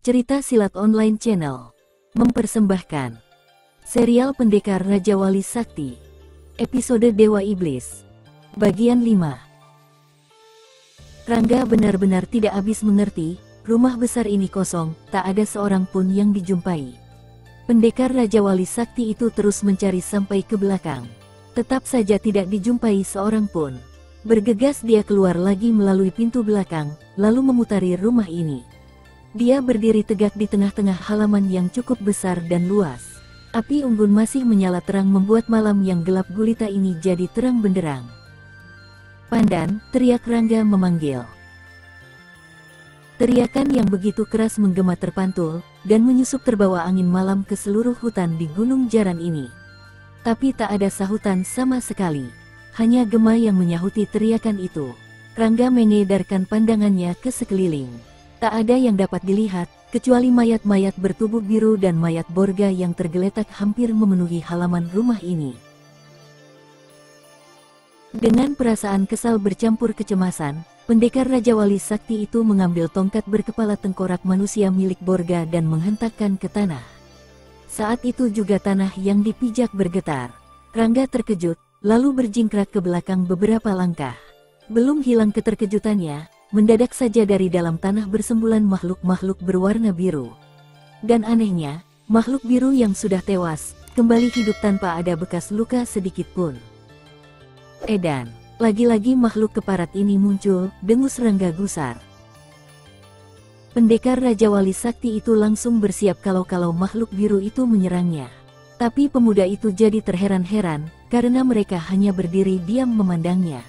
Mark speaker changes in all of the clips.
Speaker 1: Cerita Silat Online Channel mempersembahkan serial Pendekar Raja Wali Sakti, episode Dewa Iblis, bagian 5. Rangga benar-benar tidak habis mengerti, rumah besar ini kosong, tak ada seorang pun yang dijumpai. Pendekar Raja Wali Sakti itu terus mencari sampai ke belakang. Tetap saja tidak dijumpai seorang pun. Bergegas dia keluar lagi melalui pintu belakang, lalu memutari rumah ini. Dia berdiri tegak di tengah-tengah halaman yang cukup besar dan luas. Api unggun masih menyala terang membuat malam yang gelap gulita ini jadi terang benderang. "Pandan!" teriak Rangga memanggil. Teriakan yang begitu keras menggema terpantul, dan menyusup terbawa angin malam ke seluruh hutan di Gunung Jaran ini. Tapi tak ada sahutan sama sekali. Hanya gema yang menyahuti teriakan itu. Rangga mengedarkan pandangannya ke sekeliling. Tak ada yang dapat dilihat, kecuali mayat-mayat bertubuh biru dan mayat Borga yang tergeletak hampir memenuhi halaman rumah ini. Dengan perasaan kesal bercampur kecemasan, pendekar Raja Wali Sakti itu mengambil tongkat berkepala tengkorak manusia milik Borga dan menghentakkan ke tanah. Saat itu juga tanah yang dipijak bergetar. Rangga terkejut, lalu berjingkrak ke belakang beberapa langkah. Belum hilang keterkejutannya, mendadak saja dari dalam tanah bersembulan makhluk-makhluk berwarna biru. Dan anehnya, makhluk biru yang sudah tewas, kembali hidup tanpa ada bekas luka sedikit pun. Edan, lagi-lagi makhluk keparat ini muncul, dengus Rangga gusar. Pendekar Raja Wali Sakti itu langsung bersiap kalau makhluk biru itu menyerangnya. Tapi pemuda itu jadi terheran-heran, karena mereka hanya berdiri diam memandangnya.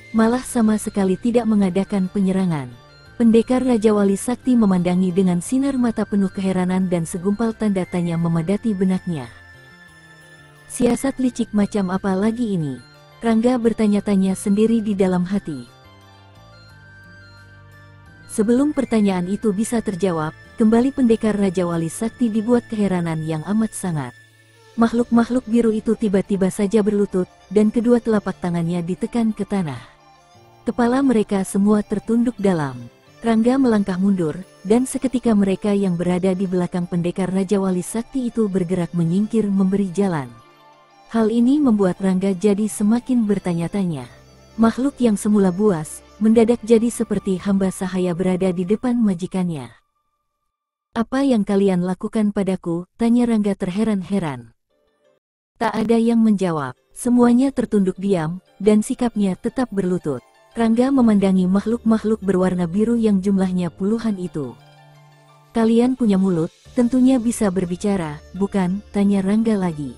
Speaker 1: Malah sama sekali tidak mengadakan penyerangan. Pendekar Raja Wali Sakti memandangi dengan sinar mata penuh keheranan dan segumpal tanda tanya memadati benaknya. Siasat licik macam apa lagi ini? Rangga bertanya-tanya sendiri di dalam hati. Sebelum pertanyaan itu bisa terjawab, kembali pendekar Raja Wali Sakti dibuat keheranan yang amat sangat. Makhluk-makhluk biru itu tiba-tiba saja berlutut, dan kedua telapak tangannya ditekan ke tanah. Kepala mereka semua tertunduk dalam. Rangga melangkah mundur, dan seketika mereka yang berada di belakang pendekar Raja Wali Sakti itu bergerak menyingkir memberi jalan. Hal ini membuat Rangga jadi semakin bertanya-tanya. Makhluk yang semula buas, mendadak jadi seperti hamba sahaya berada di depan majikannya. "Apa yang kalian lakukan padaku?" tanya Rangga terheran-heran. Tak ada yang menjawab, semuanya tertunduk diam, dan sikapnya tetap berlutut. Rangga memandangi makhluk-makhluk berwarna biru yang jumlahnya puluhan itu. "Kalian punya mulut, tentunya bisa berbicara, bukan?" tanya Rangga lagi.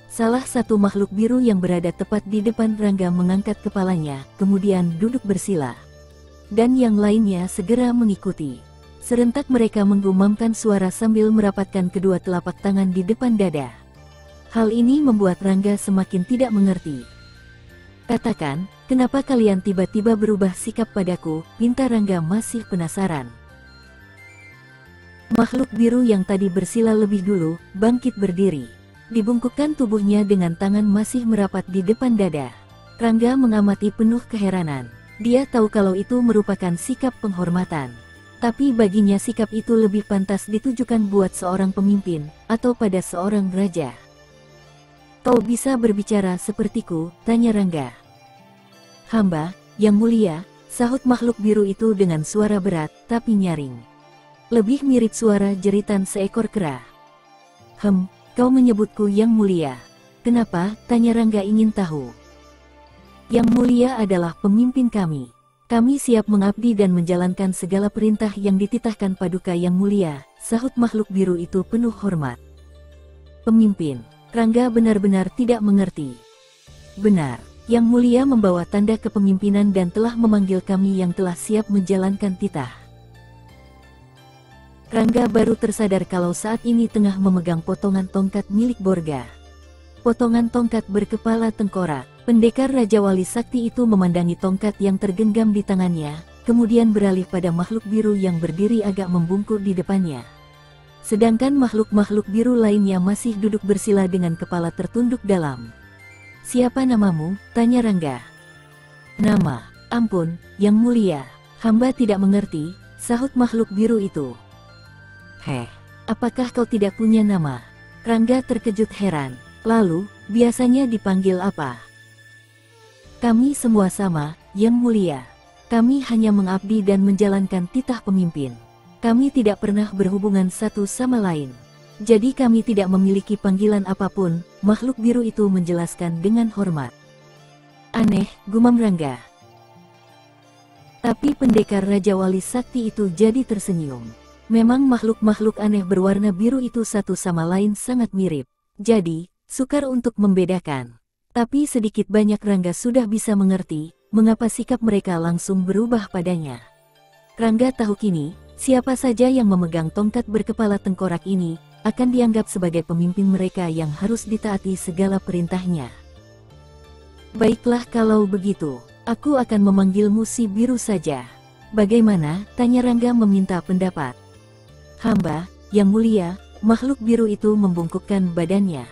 Speaker 1: Salah satu makhluk biru yang berada tepat di depan Rangga mengangkat kepalanya, kemudian duduk bersila. Dan yang lainnya segera mengikuti. Serentak mereka menggumamkan suara sambil merapatkan kedua telapak tangan di depan dada. Hal ini membuat Rangga semakin tidak mengerti. "Katakan, kenapa kalian tiba-tiba berubah sikap padaku?" pinta Rangga masih penasaran. Makhluk biru yang tadi bersila lebih dulu, bangkit berdiri. Dibungkukkan tubuhnya dengan tangan masih merapat di depan dada. Rangga mengamati penuh keheranan. Dia tahu kalau itu merupakan sikap penghormatan. Tapi baginya sikap itu lebih pantas ditujukan buat seorang pemimpin, atau pada seorang raja. "Kau bisa berbicara sepertiku?" tanya Rangga. "Hamba, yang mulia," sahut makhluk biru itu dengan suara berat, tapi nyaring. Lebih mirip suara jeritan seekor kera. Kau menyebutku yang mulia. Kenapa?" tanya Rangga ingin tahu. "Yang mulia adalah pemimpin kami. Kami siap mengabdi dan menjalankan segala perintah yang dititahkan Paduka Yang Mulia," sahut makhluk biru itu penuh hormat. "Pemimpin?" Rangga benar-benar tidak mengerti. "Benar, Yang Mulia membawa tanda kepemimpinan dan telah memanggil kami yang telah siap menjalankan titah." Rangga baru tersadar kalau saat ini tengah memegang potongan tongkat milik Borga. Potongan tongkat berkepala tengkorak. Pendekar Raja Wali Sakti itu memandangi tongkat yang tergenggam di tangannya, kemudian beralih pada makhluk biru yang berdiri agak membungkuk di depannya. Sedangkan makhluk-makhluk biru lainnya masih duduk bersila dengan kepala tertunduk dalam. "Siapa namamu?" tanya Rangga. "Nama? Ampun, Yang Mulia. Hamba tidak mengerti," sahut makhluk biru itu. Heh, apakah kau tidak punya nama? Rangga terkejut heran. Lalu, biasanya dipanggil apa? Kami semua sama, Yang Mulia. Kami hanya mengabdi dan menjalankan titah pemimpin. Kami tidak pernah berhubungan satu sama lain. Jadi kami tidak memiliki panggilan apapun, makhluk biru itu menjelaskan dengan hormat. Aneh, gumam Rangga. Tapi pendekar Raja Wali Sakti itu jadi tersenyum. Memang makhluk-makhluk aneh berwarna biru itu satu sama lain sangat mirip. Jadi, sukar untuk membedakan. Tapi sedikit banyak Rangga sudah bisa mengerti, mengapa sikap mereka langsung berubah padanya. Rangga tahu kini, siapa saja yang memegang tongkat berkepala tengkorak ini, akan dianggap sebagai pemimpin mereka yang harus ditaati segala perintahnya. Baiklah kalau begitu, aku akan memanggilmu si biru saja. Bagaimana? Tanya Rangga meminta pendapat. Hamba, Yang Mulia, makhluk biru itu membungkukkan badannya.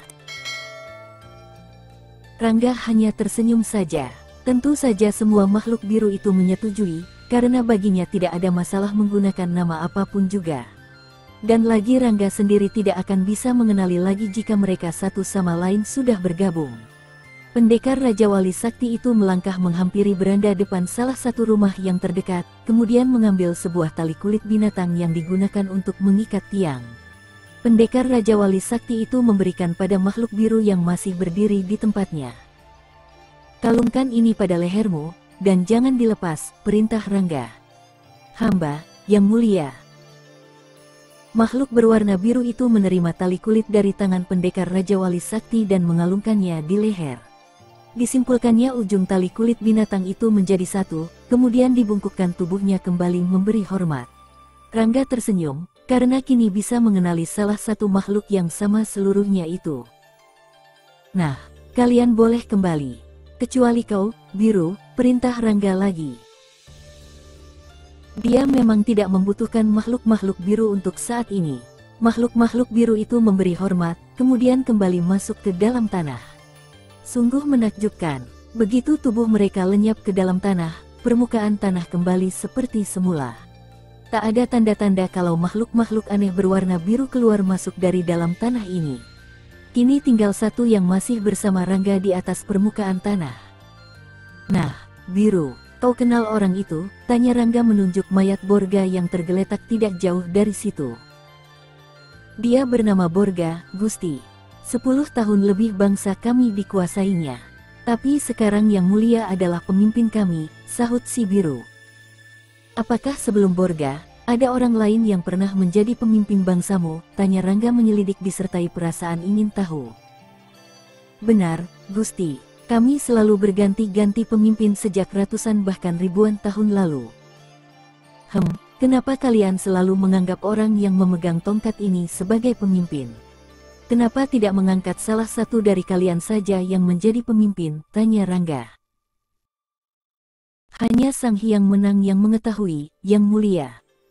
Speaker 1: Rangga hanya tersenyum saja. Tentu saja semua makhluk biru itu menyetujui, karena baginya tidak ada masalah menggunakan nama apapun juga. Dan lagi Rangga sendiri tidak akan bisa mengenali lagi jika mereka satu sama lain sudah bergabung. Pendekar Raja Wali Sakti itu melangkah menghampiri beranda depan salah satu rumah yang terdekat, kemudian mengambil sebuah tali kulit binatang yang digunakan untuk mengikat tiang. Pendekar Raja Wali Sakti itu memberikan pada makhluk biru yang masih berdiri di tempatnya. Kalungkan ini pada lehermu, dan jangan dilepas, perintah Rangga. Hamba, Yang Mulia. Makhluk berwarna biru itu menerima tali kulit dari tangan pendekar Raja Wali Sakti dan mengalungkannya di leher. Disimpulkannya ujung tali kulit binatang itu menjadi satu, kemudian dibungkukkan tubuhnya kembali memberi hormat. Rangga tersenyum, karena kini bisa mengenali salah satu makhluk yang sama seluruhnya itu. Nah, kalian boleh kembali. Kecuali kau, biru, perintah Rangga lagi. Dia memang tidak membutuhkan makhluk-makhluk biru untuk saat ini. Makhluk-makhluk biru itu memberi hormat, kemudian kembali masuk ke dalam tanah. Sungguh menakjubkan, begitu tubuh mereka lenyap ke dalam tanah, permukaan tanah kembali seperti semula. Tak ada tanda-tanda kalau makhluk-makhluk aneh berwarna biru keluar masuk dari dalam tanah ini. Kini tinggal satu yang masih bersama Rangga di atas permukaan tanah. Nah, biru, kau kenal orang itu? Tanya Rangga menunjuk mayat Borga yang tergeletak tidak jauh dari situ. Dia bernama Borga, Gusti. 10 tahun lebih bangsa kami dikuasainya. Tapi sekarang Yang Mulia adalah pemimpin kami, sahut si biru. Apakah sebelum Borga, ada orang lain yang pernah menjadi pemimpin bangsamu? Tanya Rangga menyelidik disertai perasaan ingin tahu. Benar, Gusti. Kami selalu berganti-ganti pemimpin sejak ratusan bahkan ribuan tahun lalu. Kenapa kalian selalu menganggap orang yang memegang tongkat ini sebagai pemimpin? Kenapa tidak mengangkat salah satu dari kalian saja yang menjadi pemimpin? Tanya Rangga. Hanya Sang Hyang Menang yang mengetahui, Yang Mulia.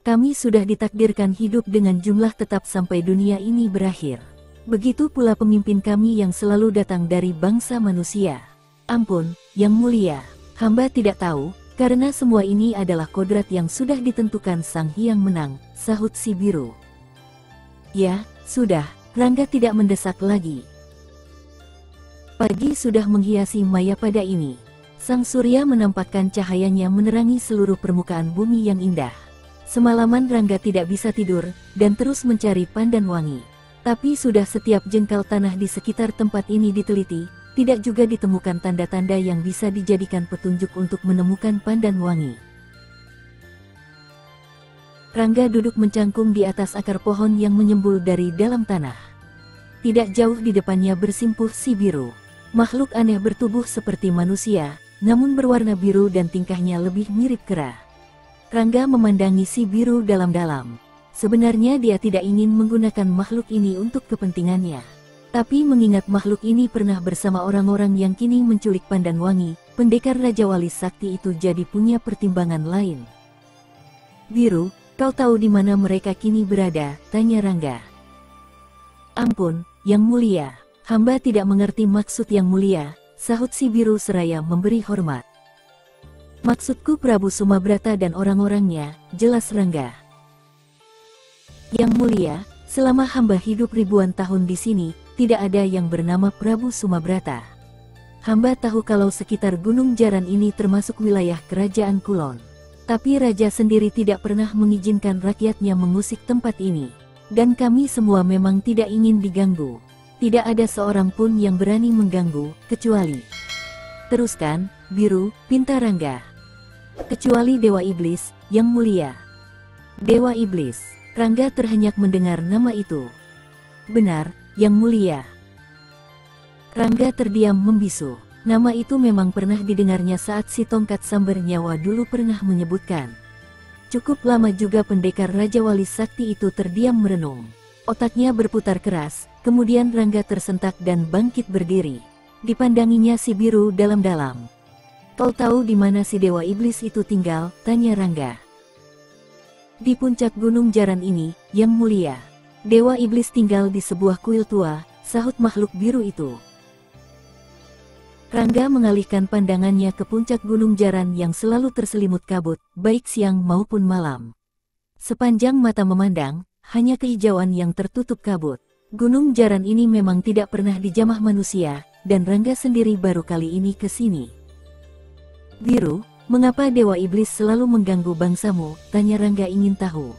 Speaker 1: Kami sudah ditakdirkan hidup dengan jumlah tetap sampai dunia ini berakhir. Begitu pula pemimpin kami yang selalu datang dari bangsa manusia. Ampun, Yang Mulia, hamba tidak tahu, karena semua ini adalah kodrat yang sudah ditentukan Sang Hyang Menang, sahut si biru. Ya, sudah, Rangga tidak mendesak lagi. Pagi sudah menghiasi Mayapada ini. Sang surya menampakkan cahayanya menerangi seluruh permukaan bumi yang indah. Semalaman Rangga tidak bisa tidur, dan terus mencari pandan wangi. Tapi sudah setiap jengkal tanah di sekitar tempat ini diteliti, tidak juga ditemukan tanda-tanda yang bisa dijadikan petunjuk untuk menemukan pandan wangi. Rangga duduk mencangkung di atas akar pohon yang menyembul dari dalam tanah. Tidak jauh di depannya bersimpuh si biru. Makhluk aneh bertubuh seperti manusia, namun berwarna biru dan tingkahnya lebih mirip kera. Rangga memandangi si biru dalam-dalam. Sebenarnya dia tidak ingin menggunakan makhluk ini untuk kepentingannya. Tapi mengingat makhluk ini pernah bersama orang-orang yang kini menculik pandan wangi, pendekar Raja Wali Sakti itu jadi punya pertimbangan lain. Biru, kau tahu di mana mereka kini berada? Tanya Rangga. Ampun, Yang Mulia, hamba tidak mengerti maksud Yang Mulia, sahut si biru seraya memberi hormat. Maksudku Prabu Sumabrata dan orang-orangnya, jelas Rangga. Yang mulia, selama hamba hidup ribuan tahun di sini, tidak ada yang bernama Prabu Sumabrata. Hamba tahu kalau sekitar Gunung Jaran ini termasuk wilayah Kerajaan Kulon. Tapi Raja sendiri tidak pernah mengizinkan rakyatnya mengusik tempat ini. Dan kami semua memang tidak ingin diganggu. Tidak ada seorang pun yang berani mengganggu, kecuali... Teruskan, Biru, pinta Rangga. Kecuali Dewa Iblis, yang mulia. Dewa Iblis. Rangga terhenyak mendengar nama itu. Benar, yang mulia. Rangga terdiam membisu. Nama itu memang pernah didengarnya saat si tongkat sambar nyawa dulu pernah menyebutkan. Cukup lama juga pendekar Raja Wali Sakti itu terdiam merenung. Otaknya berputar keras, kemudian Rangga tersentak dan bangkit berdiri. Dipandanginya si Biru dalam-dalam. Kau tahu di mana si Dewa Iblis itu tinggal? Tanya Rangga. Di puncak Gunung Jaran ini, yang mulia. Dewa Iblis tinggal di sebuah kuil tua, sahut makhluk biru itu. Rangga mengalihkan pandangannya ke puncak Gunung Jaran yang selalu terselimut kabut, baik siang maupun malam. Sepanjang mata memandang, hanya kehijauan yang tertutup kabut. Gunung Jaran ini memang tidak pernah dijamah manusia, dan Rangga sendiri baru kali ini ke sini. Biru, mengapa Dewa Iblis selalu mengganggu bangsamu? Tanya Rangga ingin tahu.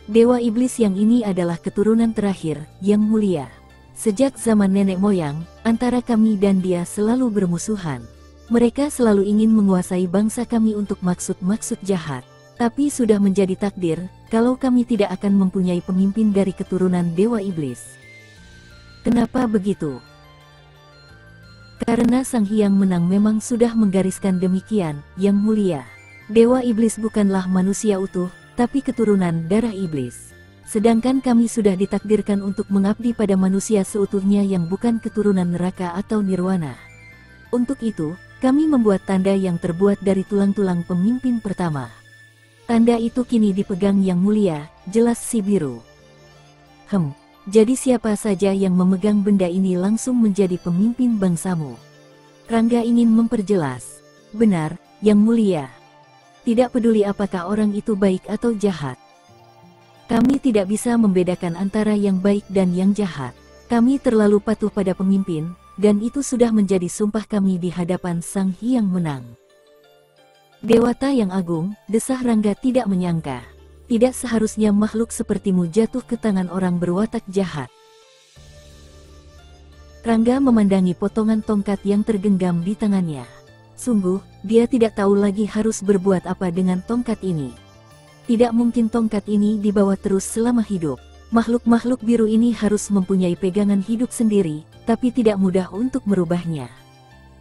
Speaker 1: Dewa Iblis yang ini adalah keturunan terakhir, yang mulia. Sejak zaman nenek moyang, antara kami dan dia selalu bermusuhan. Mereka selalu ingin menguasai bangsa kami untuk maksud-maksud jahat. Tapi sudah menjadi takdir, kalau kami tidak akan mempunyai pemimpin dari keturunan Dewa Iblis. Kenapa begitu? Karena Sang Hyang Menang memang sudah menggariskan demikian, yang mulia. Dewa Iblis bukanlah manusia utuh, tapi keturunan darah iblis. Sedangkan kami sudah ditakdirkan untuk mengabdi pada manusia seutuhnya yang bukan keturunan neraka atau nirwana. Untuk itu, kami membuat tanda yang terbuat dari tulang-tulang pemimpin pertama. Tanda itu kini dipegang yang mulia, jelas si Biru. Jadi siapa saja yang memegang benda ini langsung menjadi pemimpin bangsamu? Rangga ingin memperjelas. Benar, yang mulia. Tidak peduli apakah orang itu baik atau jahat. Kami tidak bisa membedakan antara yang baik dan yang jahat. Kami terlalu patuh pada pemimpin, dan itu sudah menjadi sumpah kami di hadapan Sang Hyang Menang. Dewata yang agung, desah Rangga tidak menyangka. Tidak seharusnya makhluk sepertimu jatuh ke tangan orang berwatak jahat. Rangga memandangi potongan tongkat yang tergenggam di tangannya. Sungguh, dia tidak tahu lagi harus berbuat apa dengan tongkat ini. Tidak mungkin tongkat ini dibawa terus selama hidup. Makhluk-makhluk biru ini harus mempunyai pegangan hidup sendiri, tapi tidak mudah untuk merubahnya.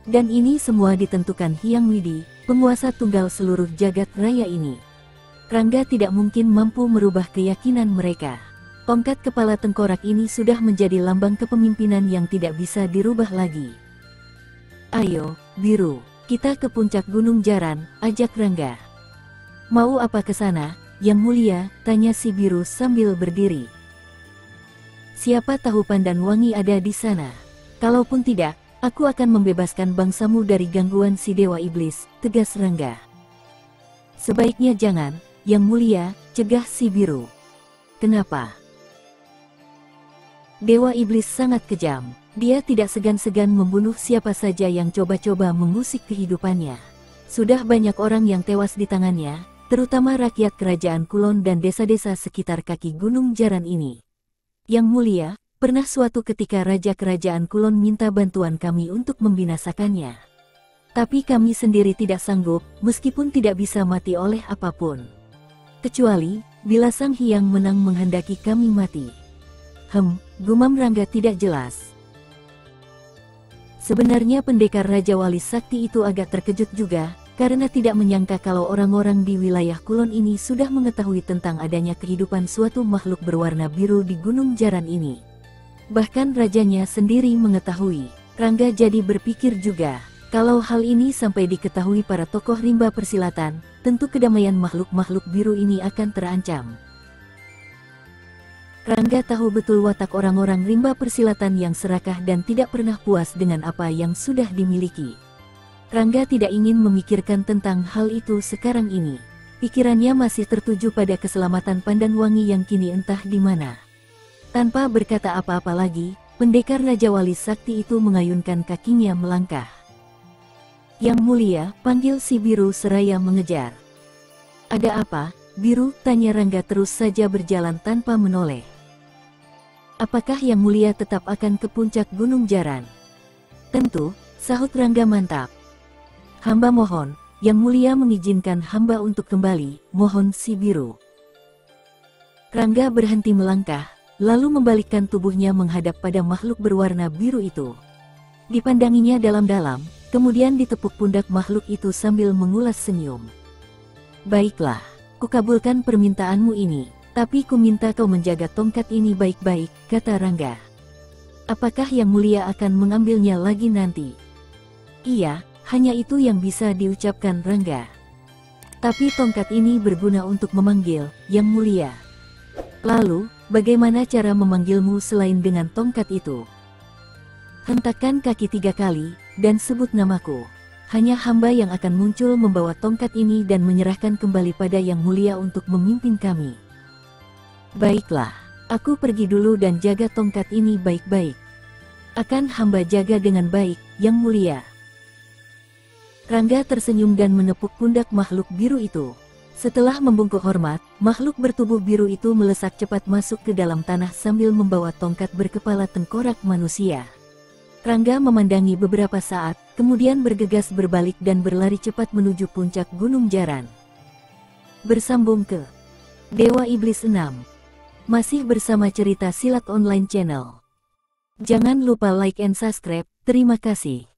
Speaker 1: Dan ini semua ditentukan Hyang Widi, penguasa tunggal seluruh jagat raya ini. Rangga tidak mungkin mampu merubah keyakinan mereka. Tongkat kepala tengkorak ini sudah menjadi lambang kepemimpinan yang tidak bisa dirubah lagi. Ayo, Biru, kita ke puncak Gunung Jaran, ajak Rangga. Mau apa ke sana, yang mulia? Tanya si Biru sambil berdiri. Siapa tahu Pandan Wangi ada di sana. Kalaupun tidak, aku akan membebaskan bangsamu dari gangguan si Dewa Iblis, tegas Rangga. Sebaiknya jangan, yang mulia, cegah si Biru. Kenapa? Dewa Iblis sangat kejam. Dia tidak segan-segan membunuh siapa saja yang coba-coba mengusik kehidupannya. Sudah banyak orang yang tewas di tangannya, terutama rakyat kerajaan Kulon dan desa-desa sekitar kaki Gunung Jaran ini. Yang mulia, pernah suatu ketika Raja Kerajaan Kulon minta bantuan kami untuk membinasakannya. Tapi kami sendiri tidak sanggup, meskipun tidak bisa mati oleh apapun. Kecuali, bila Sang Hyang Menang menghendaki kami mati. Gumam Rangga tidak jelas. Sebenarnya pendekar Raja Wali Sakti itu agak terkejut juga, karena tidak menyangka kalau orang-orang di wilayah Kulon ini sudah mengetahui tentang adanya kehidupan suatu makhluk berwarna biru di Gunung Jaran ini. Bahkan rajanya sendiri mengetahui. Rangga jadi berpikir juga, kalau hal ini sampai diketahui para tokoh rimba persilatan, tentu kedamaian makhluk-makhluk biru ini akan terancam. Rangga tahu betul watak orang-orang rimba persilatan yang serakah dan tidak pernah puas dengan apa yang sudah dimiliki. Rangga tidak ingin memikirkan tentang hal itu sekarang ini. Pikirannya masih tertuju pada keselamatan Pandanwangi yang kini entah di mana. Tanpa berkata apa-apa lagi, pendekar Raja Wali Sakti itu mengayunkan kakinya melangkah. Yang Mulia, panggil si Biru seraya mengejar. Ada apa, Biru? Tanya Rangga terus saja berjalan tanpa menoleh. Apakah Yang Mulia tetap akan ke puncak Gunung Jaran? Tentu, sahut Rangga mantap. Hamba mohon, Yang Mulia mengizinkan hamba untuk kembali, mohon si Biru. Rangga berhenti melangkah, lalu membalikkan tubuhnya menghadap pada makhluk berwarna biru itu. Dipandanginya dalam-dalam, kemudian ditepuk pundak makhluk itu sambil mengulas senyum. Baiklah, kukabulkan permintaanmu ini, tapi ku minta kau menjaga tongkat ini baik-baik, kata Rangga. Apakah Yang Mulia akan mengambilnya lagi nanti? Iya, hanya itu yang bisa diucapkan Rangga. Tapi tongkat ini berguna untuk memanggil Yang Mulia. Lalu, bagaimana cara memanggilmu selain dengan tongkat itu? Hentakkan kaki 3 kali, dan sebut namaku. Hanya hamba yang akan muncul membawa tongkat ini dan menyerahkan kembali pada Yang Mulia untuk memimpin kami. Baiklah, aku pergi dulu dan jaga tongkat ini baik-baik. Akan hamba jaga dengan baik, Yang Mulia. Rangga tersenyum dan menepuk pundak makhluk biru itu. Setelah membungkuk hormat, makhluk bertubuh biru itu melesak cepat masuk ke dalam tanah sambil membawa tongkat berkepala tengkorak manusia. Rangga memandangi beberapa saat, kemudian bergegas berbalik dan berlari cepat menuju puncak Gunung Jaran. Bersambung ke Dewa Iblis 6. Masih bersama cerita Silat Online Channel. Jangan lupa like and subscribe, terima kasih.